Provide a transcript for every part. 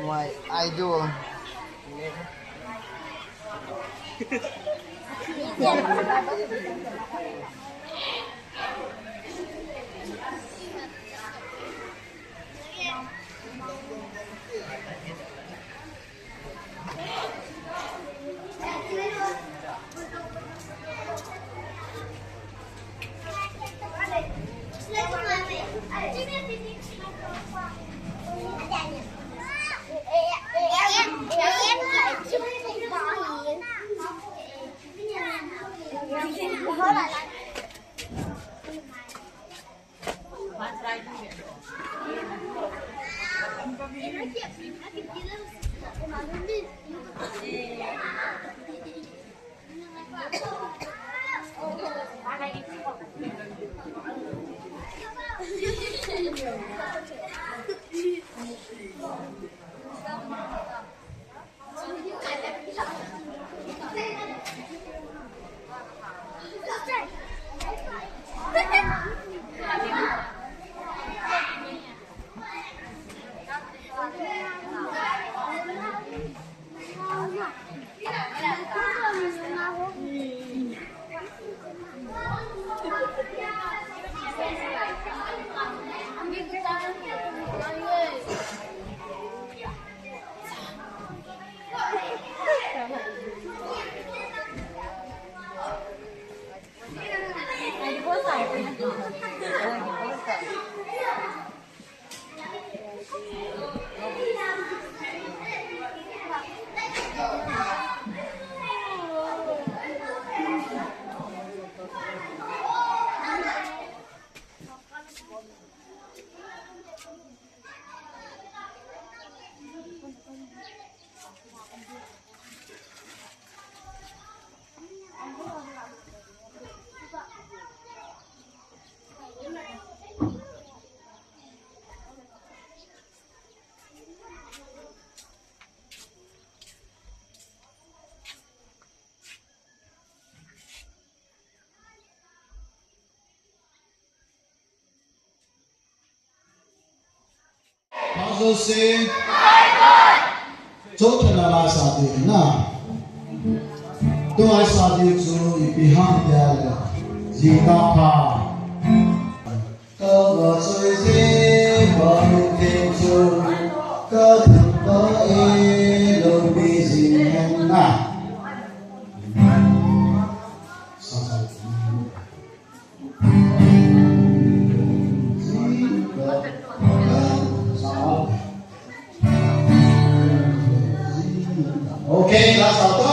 My idol. Also say, Totanala Sadi, na. Do I Sadi to behind the Zikapa? Cover so is it, but you came to cut the air, no busy and na. Okay, last auto.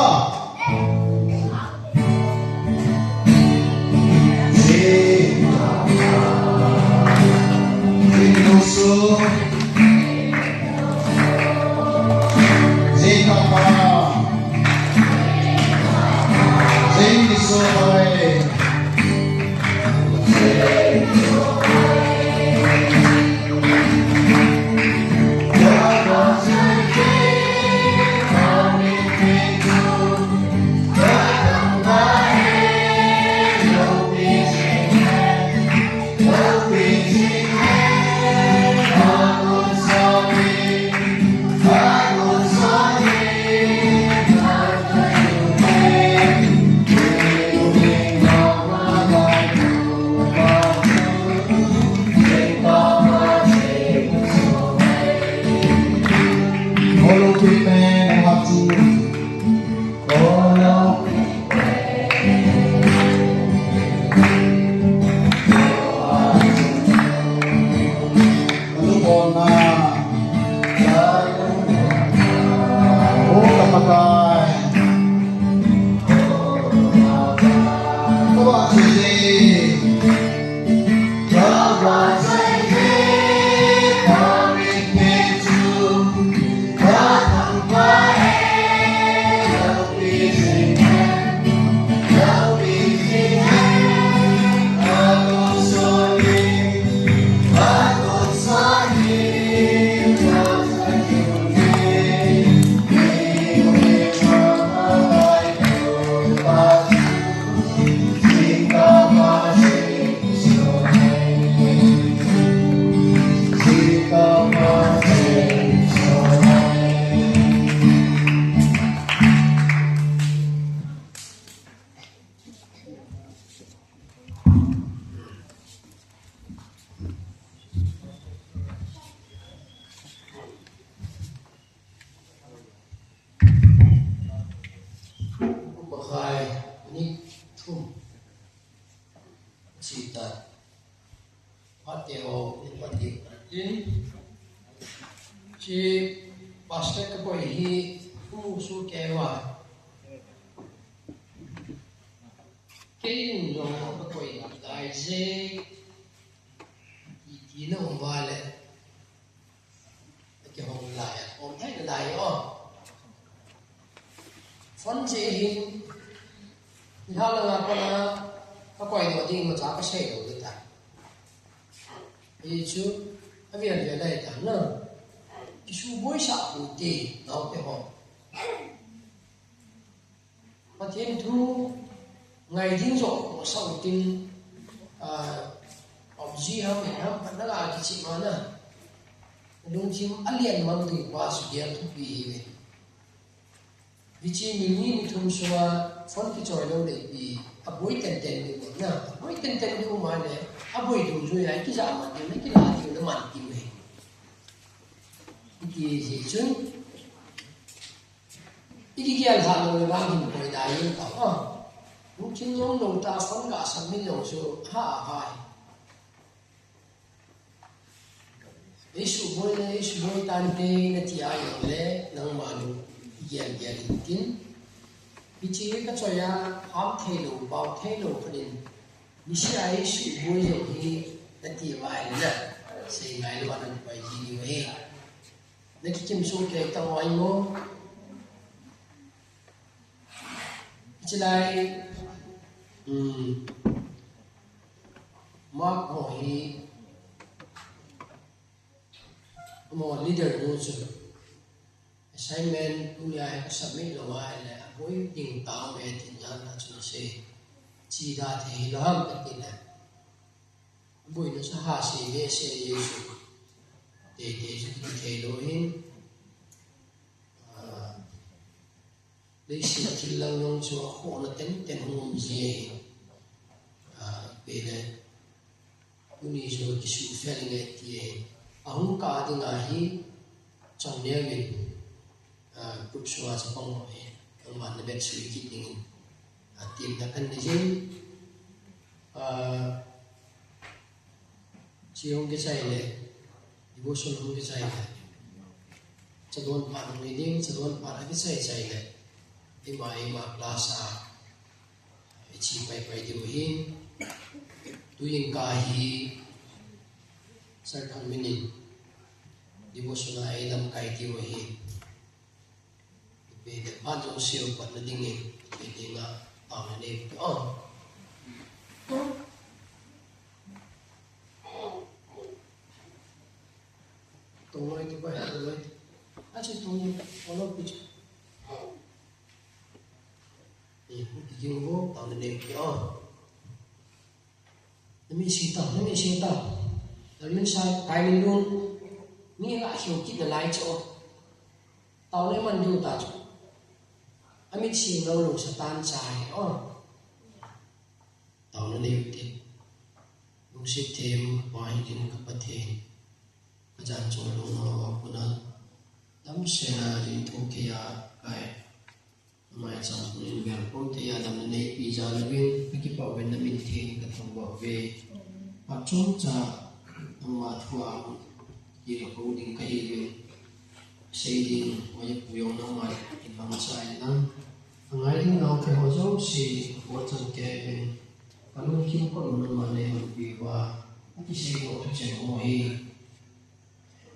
Kalau kita kau mana yang lebih wah, nanti saya kau tu cakap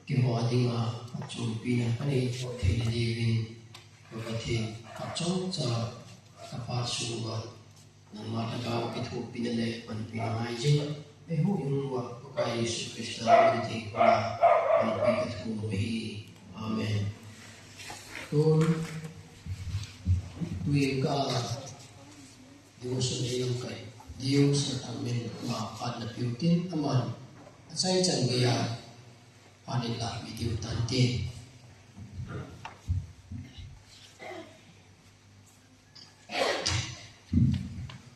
kita ada ngah macam pina, ani kita living, kita macam cara kapal surat, nama kita kita pina le, mana pina aja, hu yang wah pakai Yesus Kristus ada di mana mana kita amen. Tuh, tuiga Diyos ang iyong kay Diyos at amin mapad na piutin aman at sa iyong gaya panila bitiw tantin.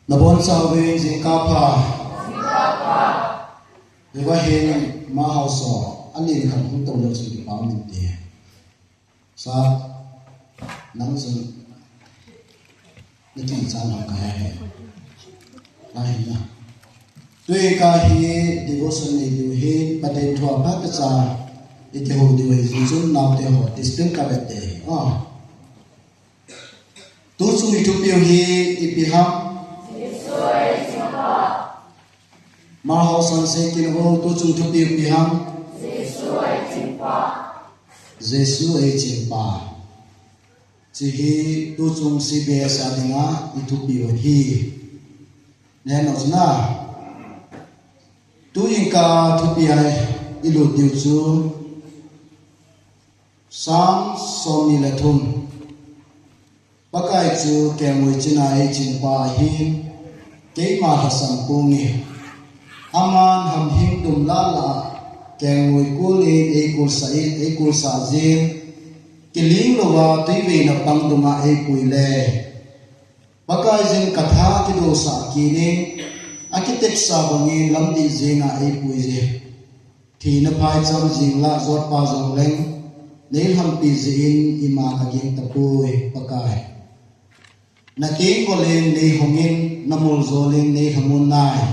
Nabon sa awing si Kapa Iwahin mahauso Alin kang hutong lang sa ipaminti Sa nang sa Natin sa anong kaya Lahir na Tuy kahi devotion ni diwihin Patay tuwa pa sa Itiho diwihin Sun nao tiho Distinct kabete Tusung itupiyo hi ipiham Mahausan se kinho tusung itupiyo ipiham Jesu ay chimpa Sihi tusung si besa dinga itupiyo hi Nenos na Tuing ka tupiyay ilu diusu Sam som nilatum Pakai chu kemui china e chimpa hin Kei ma hasam kungi Aman ham hing dum lala Kemui kuli e kul sain e kul sajin Kiling lowa tuiwi na pangduma e kuile Pakai jing katha kido sa kining Akitek sa bangin lamdi zinga e kuile Tina pai cham jing la zot pa zong leng Neil ham pi zin ima kaging tapui pakai Naking kolin ni hongin namul zolin ni hamun nai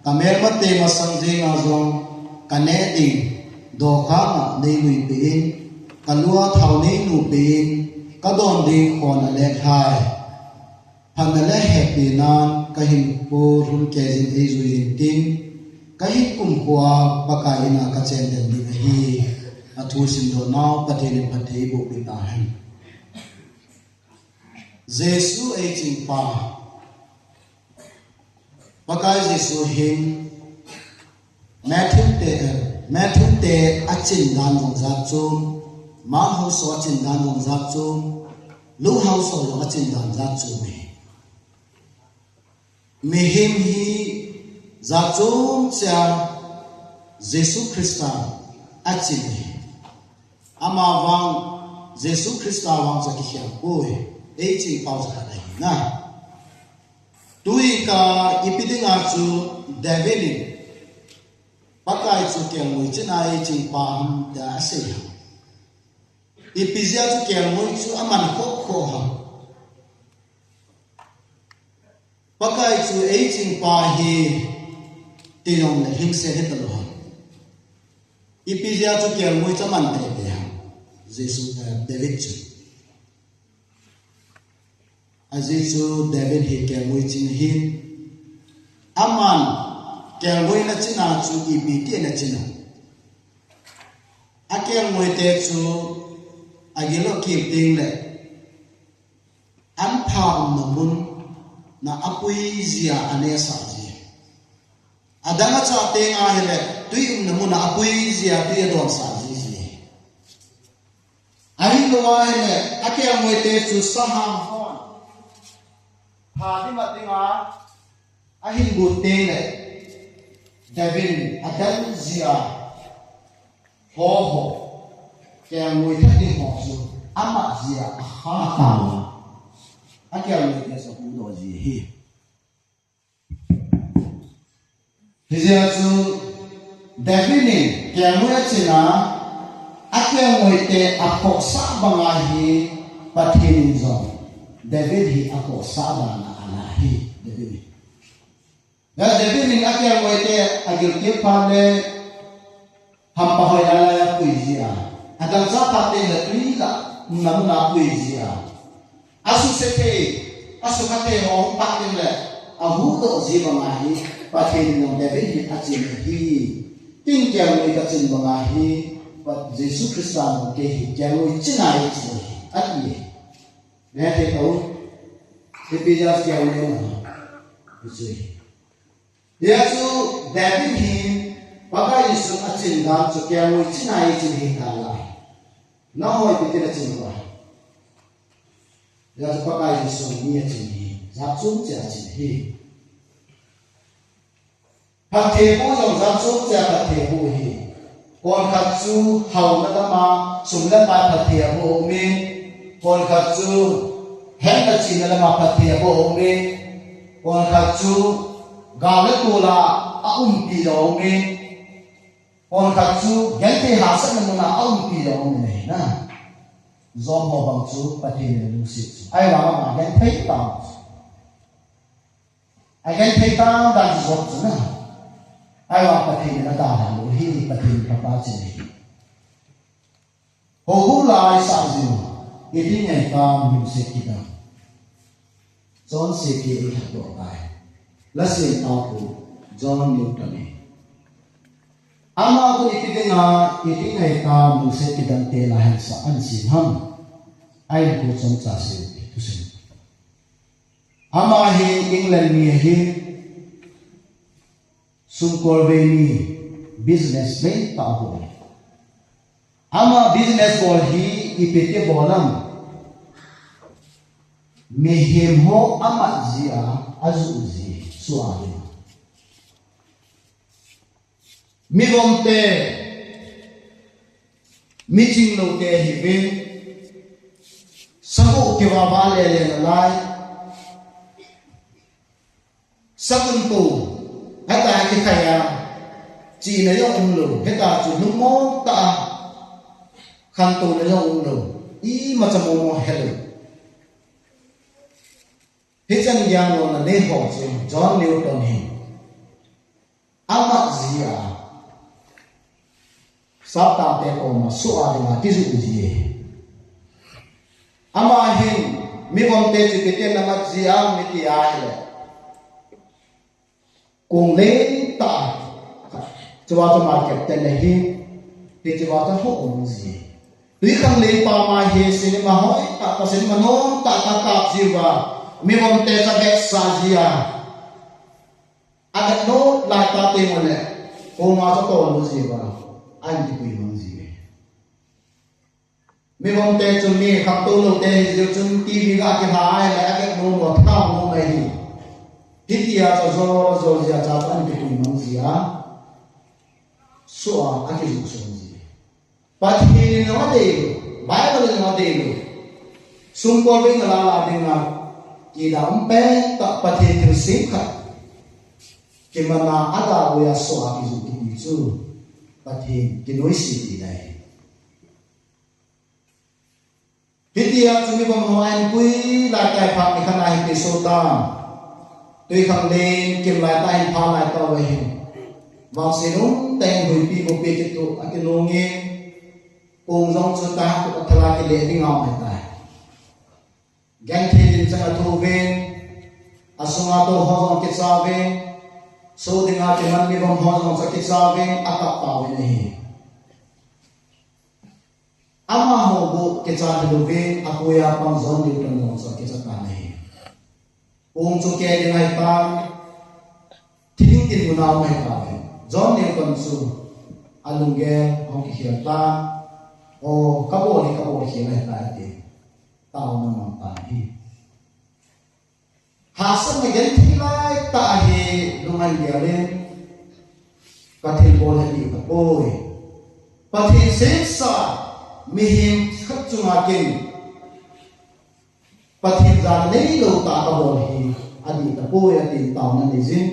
Kamer mate masang jing azong kaneding dokha ni nui piin Kalua thau ni nu piin kadon ding kon alek hai Panale happy nan kahin po run kezin e zuin tin Kahin kumkwa pakaina kachen den di hi Atu sindo nao patene pati bu bitahan Jesu ay chingpa Pakai Jesu hin Matthew te achin dan dong zat chum Ma hau so achin dan dong zat chum Lu hau so lo achin dan zat chum Mihim hi zat chum cha Jesu Christa achin Ama wang Jesu Christa wang sa kisyang oi Echi pausa kada na Tui ka ipiding achu David Pakai chu kyang mui china echi paham da se Ipizia chu kyang mui chu aman kho ha Pakai chu echi pahi Tinong na hingse hetalo ha Ipizia chu kyang mui chaman te ha Jesus David chu Azizu David hi kemui chin hin Aman kemui na china chu ibiti na china Akemui te chu agilo kipting le Anpa namun na apui zia anesa zia Adanga cha te nga hele tui namun na apui zia tui don sa zia Ahilo wa hele akemui te chu saham Hadi matinga ahin butele David adan zia ho kaya ngui thadi ho su ama zia ha ha akya ngui te sa pu do ji hi hizia su David ni kaya ngui china akya ngui te apok sa banga hi pathin zo David hi ako sabana alahi David. Ya David ni akyang mo ite agil kipane hampahoy ala puizia. Adang sa pati na tuila namuna puizia. Asu seke asu kate mo pati le ahu to zi banga hi pathin nong de hi achin hi tin kyang noi ka chin banga hi pat Jesu Christa ke hi kyang noi chinai chi at ye ne te to te pijas kyang noi na chi Yesu David hi baka Yesu achin dan chu kyang noi chinai chi hi ta la na hoi pe te chin ba Yesu baka Yesu ni chin hi giáp xuống chả chỉ hi hạt thể bu dòng giáp xuống chả hạt thể bu hi còn hạt su hầu nó mà sum lên ba hạt thể bu mi còn hạt su hết là chỉ là mà hạt thể bu mi còn hạt su gạo lấy tu là pi đâu mi còn hạt su những cái hạt sắc là pi đâu mi này na do họ bằng chú hạt thể là xịt ai làm mà những thấy tao ai cái thấy ta đang dọn chứ na ai vào bát thịt nó đào hàng lúa hi bát thịt các bạn chỉ hồ hú lại sao gì cái đi ngày ta mình sẽ kỹ năng John sẽ kỹ đi học độ bài là sẽ tao của John Newton này ama ko ikitinga cái ngày ta mình sẽ kỹ năng tê là hành sa ăn xin ham ai cũng trong trả sự tu sinh ama hi England mi hi sungkol ve mi business me ta ho ama business bol hi ipete bolam me hem ho ama zia azu zi suari mi bomte meeting lo te hi ve sabu ke wa ba le lai Sakun tu, hata cái kaya chỉ là用lù, hata chủ lúc mò ta khăn tu là用lù, ý mà chăm mò hello, hết chân giang luôn là nên học chứ, John Newton hình, amat gì à, sắp tam te ko mà suar là cái gì, ama hình, mi bom te chỉ cái tên là mat gì à, mi ti ai là cùng lên ta cho vào trong market tên này thì cho vào trong hộ gì lý khang lên pa mai he xin mà hỏi ta xin mà nó ta cặp gì và mi mong tê sa bét sa gì à anh nó lại ta tiền mà nè cô mà cho tôi gì và anh thì quỳ mong gì mi mong tê chúng mi khắp tôi lâu tê giờ chúng tivi gạt cái hai là cái nô một thao nô này Hiti ya zo ya cha an ke kuin mang zia so a ke zu so zi but he no de Bible no de sum ko ve na la de na ki da pe ta pa the ke sim kha ke mana ada wo ya so a ke zu ki zu pa the ke noi si di dai Hiti ya chu mi bom ho an pui la kai phang ni khana hi ke so ta tôi khẳng định kiếm lại tay phá lại tao về hình vào xe đúng tên hồi pi một bề cái tụ cái lô nghe cùng dòng chúng ta cũng thật là cái lễ đi ngọc này tại gánh thế đến sang thu về asung ato ho dòng kết sa về số đi ngã cái mình đi vòng ho dòng sa kết sa về akap tao về này ama ho bộ kết sa đi về akuya pang zon đi trong dòng sa kết sa ta này Ung cho kê đi ngay ta Thính tin của nào ngay ta John Newton su Alung ghe Ông kì khiển ta Ô các bộ khiển ngay ta thì Tao nằm nằm ta hi Hạ sân này ghen thi lại ta hi Đúng anh bia lên Các thiên bố là đi các bôi Và thiên xếp xa Mi hiểm khắc chung hạ kinh Pathin gian lấy lâu ta ka bol hi adi ta po ya tin taw na ni zin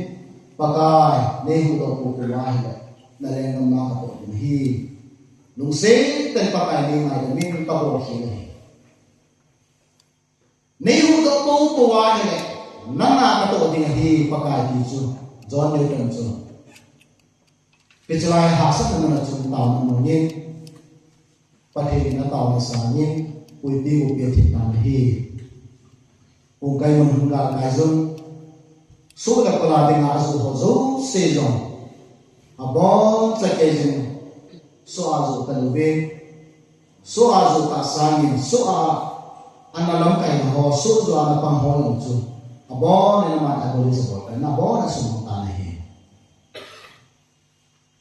pakai nei hu do ko ko wa hi na le ngam na ka to hi lung se ten pakai ni ngai da min ka bol hi nei hu do ko wa hi na na ka to ding hi pakai ti chu John Newton chu ke chlai ha sa na chu taw na no ni pathin na taw na sa ni pui ti u pi thi ta hi Ung kai mun hunga kai zung số là còn là tình ngã số họ dấu xây dòng à bó chạy cây rừng số à dù cần về số à dù ta sang nhìn số à anh là lắm cảnh họ số dù anh là bằng họ lòng chú à bó nên mà ta có lý do cái là bó là số một ta này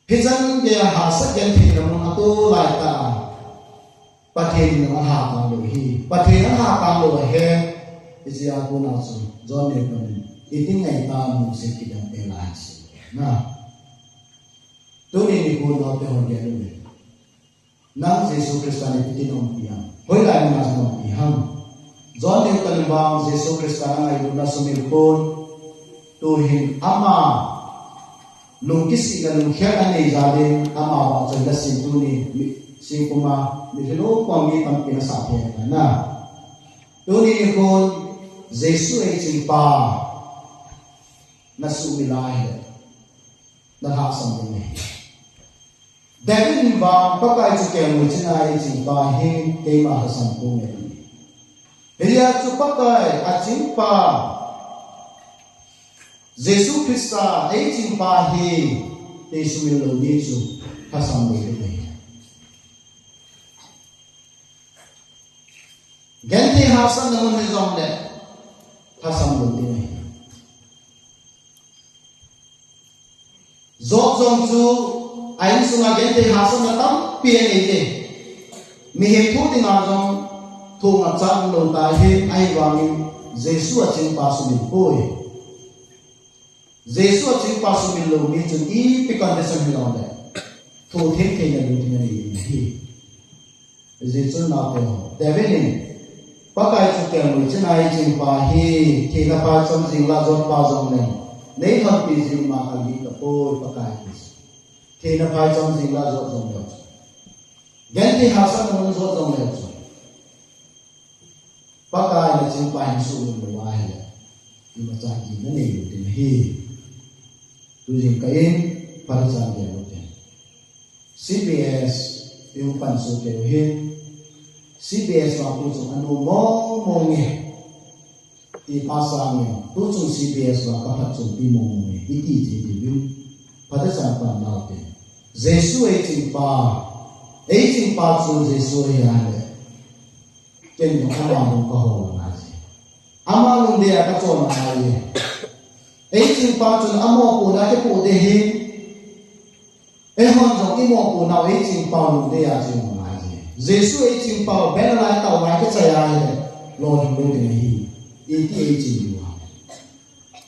khi dân kia hạ sắc dân thì là một tu lại ta bắt thêm nó hạ càng đổi hi bắt thêm nó hạ càng đổi he thì giờ cô nào rồi do nên mình ít ngày ta muốn sẽ kỹ năng để lại na tôi nên cô nào để hoàn thiện được nang Jesus Christ này thì nó piang hồi lại mà nó piang do nên cần bằng Jesus Christ này chúng ta sống yêu con tôi hình ama lung kisi ka lung kaya ani jadin ama wa chanda sintuni singkuma mithilo kwami pam pinasaphe na tuni kon Jesu ai chingpa na subilai na ha sam ni David ba pakai chu ke mu chinai chingpa he ke ma ha sam ko ne Elia chu pakai a chingpa Jesu Christa ai chingpa hi Jesu mi lo ni chu ha sam ni ni Gante ha sam na mon zong le ha sam lo ni Zok zong chu ai sunga gante ha sam na tam pie ni de mi he thu ti nga zong thu nga chang lo ta hi ai wa mi Jesu a chingpa su ni poi Jesu chính pa su min lo mi chun I pe condition hi lo le tho thêm ke na lu tin ni hi Jesu na pe David pa kai chu ke mu chin ai chính pa hi ke na pa chom jing la zon pa zong ne nei thon pi jing ma ka li ka po pa kai ke na pa chom jing la zon zong le gen ti ha sa mon zo zong le pa kai na chính pa hi su min lo wa hi ni ma cha ki na nei lu tin hi Tujuh kain parjan dia lote. CBS yung panso keruhin. CBS waktu tu anu mongi di pasangnya. Tujuh CBS wakapat tu di mongi. Iti jadi yung pada saat pandau te. Jesu ejimpa tu Jesu yang ada. Kenyo amalung kahol nasi. Amalung dia kacau nasi. Ấy chừng bao chừng amo của nó cái bộ đề hình ấy hơn giống cái mồ của nào ấy chừng bao lùng đề à chừng mà gì Giêsu ấy chừng bao bé lại tàu máy cái chạy ai này lo hình đôi đề hình ý thì ấy chừng nhiều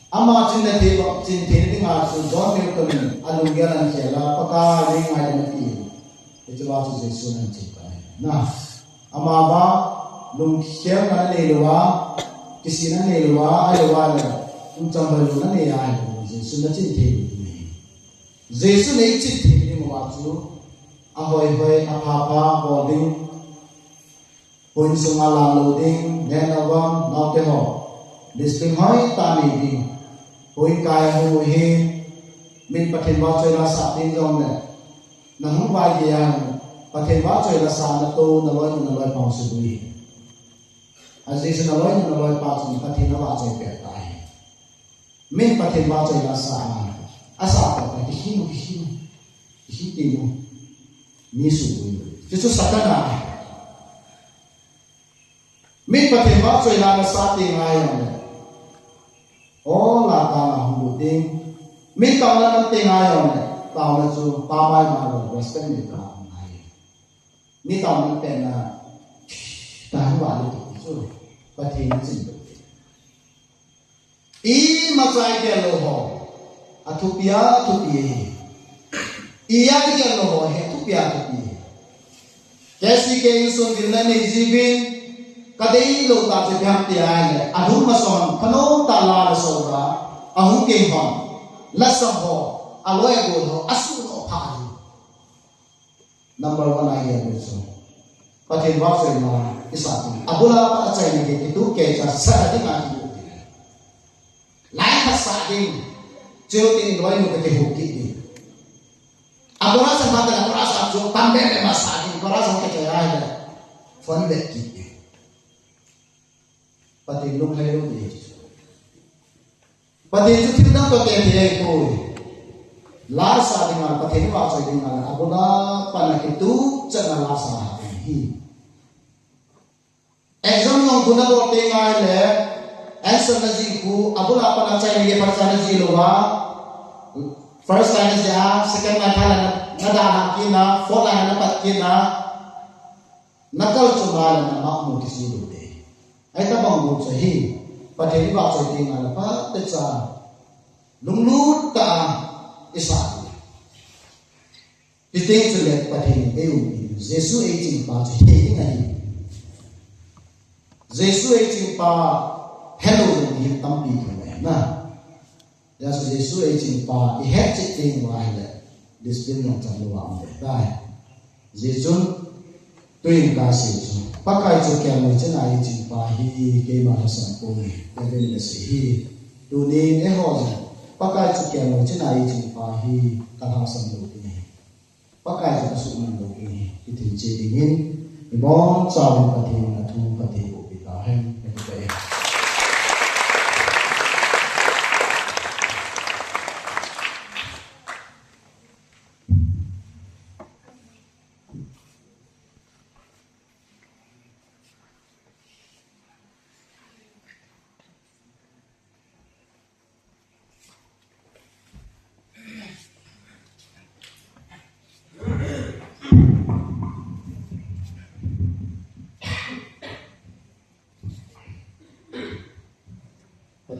ama chừng này thì bọn chừng thế thì ngài sự gió theo cần anh nghe là trẻ là bắt ca lên ngài là gì để cho bao chừng Giêsu này chừng cái na ama ba lùng khéo nó này là cái gì nó này là ai là trong bài luận này ai cũng Giêsu nó chính thể Giêsu này chính thể đi mà chú hồi apa bỏ đi hồi sung làm lô đi nghe nó vâng nó cái họ để xin hỏi ta này đi hồi cài hồi he mình bắt thêm vào chơi là sạt đi trong này nó không vai gì à bắt thêm vào chơi là sạt nó tô nó nói bằng sự đi Giêsu nó nói bao nhiêu bắt thêm nó vào chơi bẹt tai mình bắt thêm vào chơi là asa cái hiu tìm ni su chứ chú satana mình bắt thêm vào chơi là sa tìm ai rồi là ta là hùng tinh mình tao là năm tiếng ai rồi tao là chú ba mai mà rồi respect mình tao này mình tao là tên là ta không bảo được chú bắt thêm cái gì I masai ke lo ho atupia iya ke lo ho he tupia jesi ke insun dilna ne jibin kadai lo ta se pham ti ai le adhu mason phano ta la so ra ahu ke hon la so ho aloe go ho asu no pha number 1 idea so pathen wa se ma isati abula pa chai ne ke tu ke cha sa di ma lại thật xa đi chưa tin nói một cái hộp kỹ đi aku rasa mata aku rasa jo tambe me masa đi aku rasa cái ai là phân biệt kỹ đi và tìm lúc hay lúc gì Pati itu tidak pakai dia itu. Lasa dengan pati itu apa dengan abuna panak itu jangan lasa ini. Exam yang guna waktu yang le, answer najiku abuna panak cai dia percaya najiluwa. First line saja, second line nada anak kina, fourth line dapat kina. Nakal cuma na makmu di situ deh. Aita bangun sahih. Pada ini baca dengan apa? Teca lunglut ta isa. Diting sulit pada ini eu. Yesus ejin baca ini ngai. Yesus ejin pa hello ni tampi kena. Nah, Yesus ejin pa ihet citing wahai. Disiplin yang terlalu ambil. Dah. Yesus tuyên ca sĩ pakai cukai macam ai cimpahi kema hasan puni dari nasi dunia ni hon pakai cukai macam ai cimpahi kahasan logi pakai juga suman logi itu jadi ibon cawan pati natu pati ubitahen itu kaya.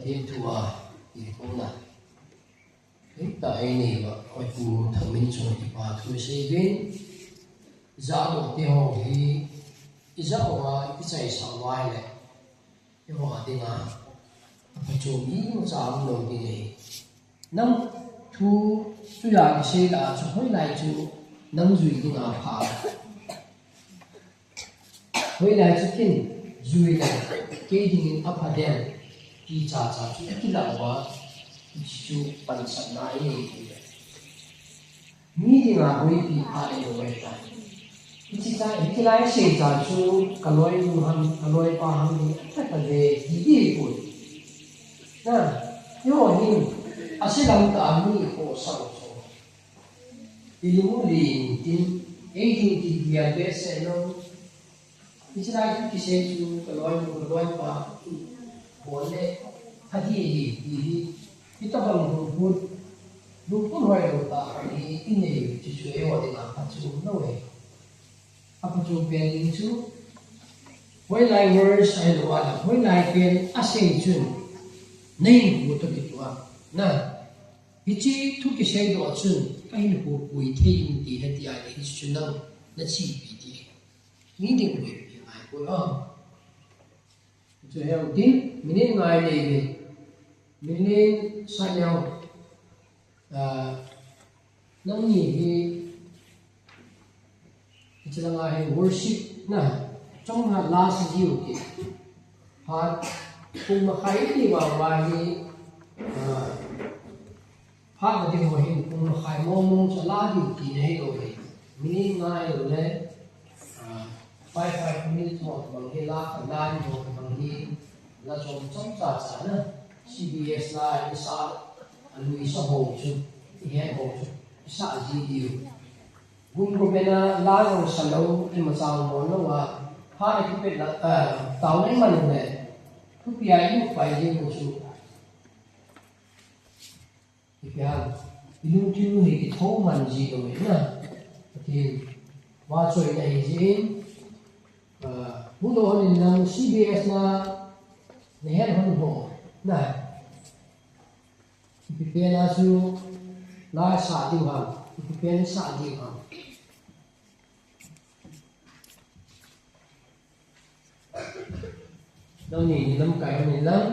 Thiên thua thì cũng là tại này và coi phù thằng mình rồi thì bà thôi sẽ đến giá một tiêu thì giá một cái chạy sáu vai này cái họ thì là phải chuẩn bị một giá đầu tiên này năm thu tuy là cái xe là cho hơi lại chú năm duy thì là phá hơi lại chú kinh duy là cái gì áp hạt đen đi cha chú cái là quá chú bản thân này mi thì là hơi bị ai rồi cái lại xây ra chú cái lối du hành cái lối qua hành đi tất cả về đi bụi nè nhưng mà sẽ làm cả mi khổ sầu rồi đi lúc liền tin ấy thì việc bé sẽ nó cái lại cái xe chú cái lối qua bốn lệ hati di kita kalau luput hoy ta ini ini cucu ewa dengan pacu nawe apa cucu biarin cu hoy lai words ay luwala hoy lai pen asing chun nei buto kitwa na ichi tu ki sei do chun kai ni bu bui the in ti na ti ai ni chun na chi bi ti ni ding bu bi ai ko cho heo tin mình ngày này mình sai nhau năm nhỉ thì chỉ là ngày worship nè trong hạt lá sẽ nhiều kì hạt cùng mà khai thì vào vài thì hạt là điều hồi hình cùng mà khai mong cho lá nhiều kì này rồi mình ngày rồi đấy 5 minutes more bằng cái lá phần lan rồi bằng cái là trong trả nữa CBS là cái sao anh nuôi sao hồ chứ thì hết hồ chứ sao gì điều vùng của bên lá rồi sao lâu thì mà sao món nó mà hai cái bên là tàu đấy mà này cứ bia cũng phải gì một chút thì cái lúc thứ thì cái thấu mình gì rồi nè thì qua trời này gì budo ni nang CBS na neher hon ho na ipipen asu la sa di ham ipipen sa di ham đâu ni lam kai ni lam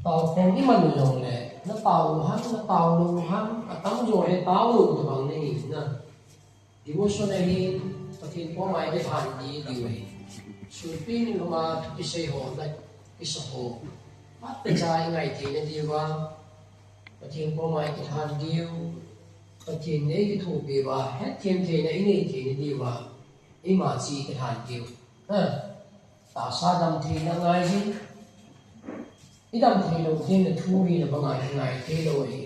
tàu phong cái mình dùng này nó tàu luôn hắn tắm rồi tàu luôn thì bằng này nè devotionally pati po mai de han di diwe supin luma ki sei ho na ki so ho pat te jai ngai thi ne diwa pati po mai ki han diu pati ne ki thu be wa het thiem the ne nei thi ne diwa ai ma chi ki han diu ha ta sa dam thi na ngai hin idam thi lo thin na thu ri na bangai ngai thi lo hi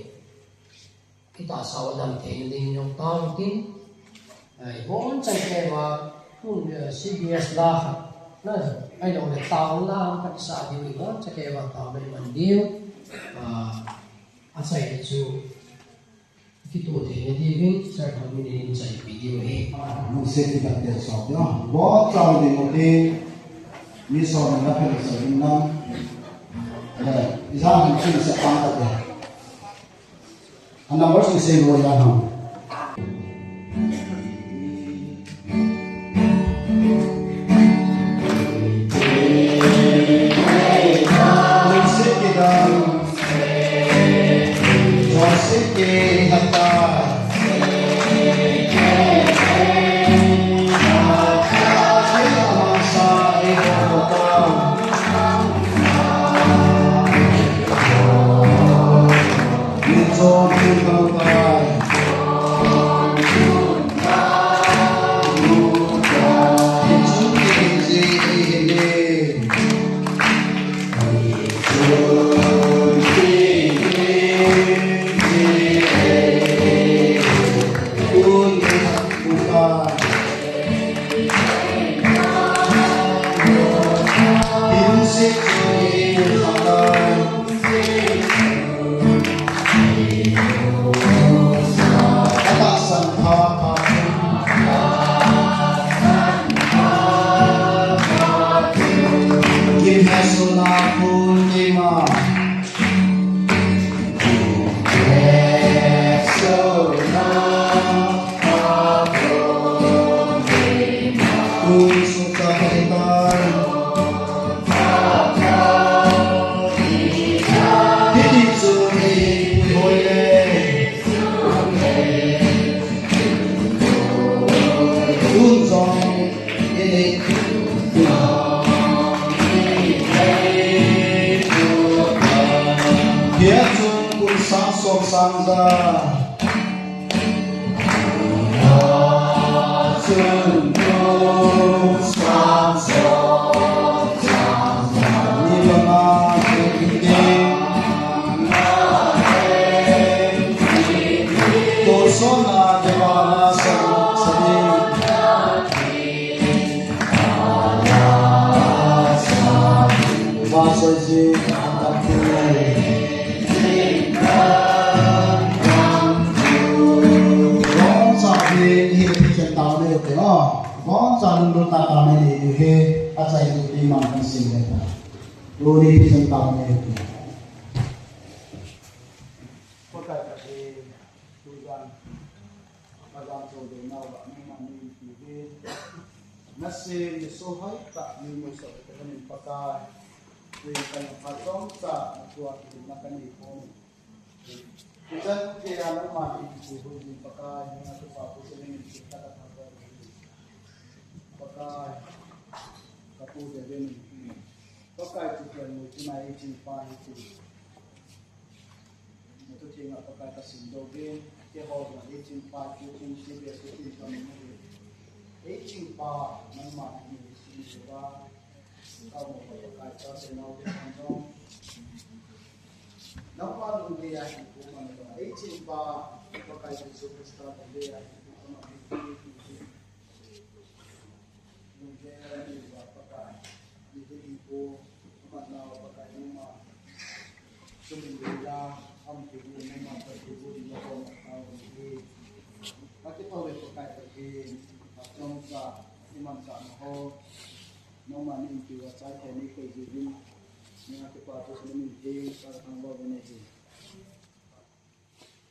kita sa dam thi ding yong tang tin ai bon chai ke wa kun CBS la na ai lo le tao la pat sa di wi bon chai ke wa tao be man dio a sai chu kita thì đi với sai thằng mình đi chạy video ấy mình sẽ đi đặt tiền sọt nhá bó tròn thì một đi mi sọt mình đã phải sử dụng năm đây ra mình chỉ sẽ tăng được anh nào vẫn sẽ ngồi ra hàng mình sẽ đi đâu cho sẽ đi hàng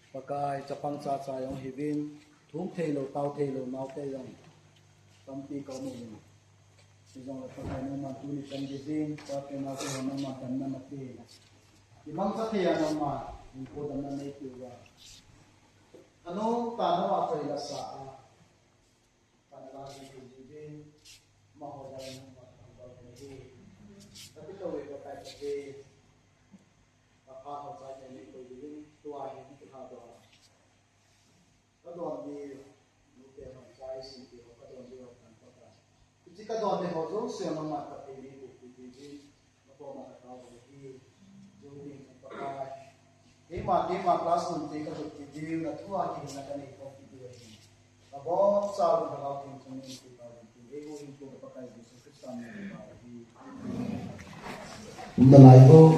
Pakai Japang sa sayong hibin thum thelo tau thelo mau te yang tampi ko mo ni sijong la pakai no ma tu ni kan hibin pa te na ko no ma tan na te imang sa te ya no ma ni ko dan na nei tu wa ano ta no wa ko ila sa pa na la ni hibin ma ho da no ma tan ba ni tapi to we ko kai te pa ho sa te ni ko hibin tu a ni Kadon di lupa yang saya sih, kadon di orang kata. Jika kadon di hujung, saya nama kata ini mà nó thì dù đi một cái mà class mình thì cái việc thì là thua thì là cái này không thì được và bỏ sao được học thì chúng mình thì vào thì cái vô hình của cái gì sự quyết tâm này vào thì lại vô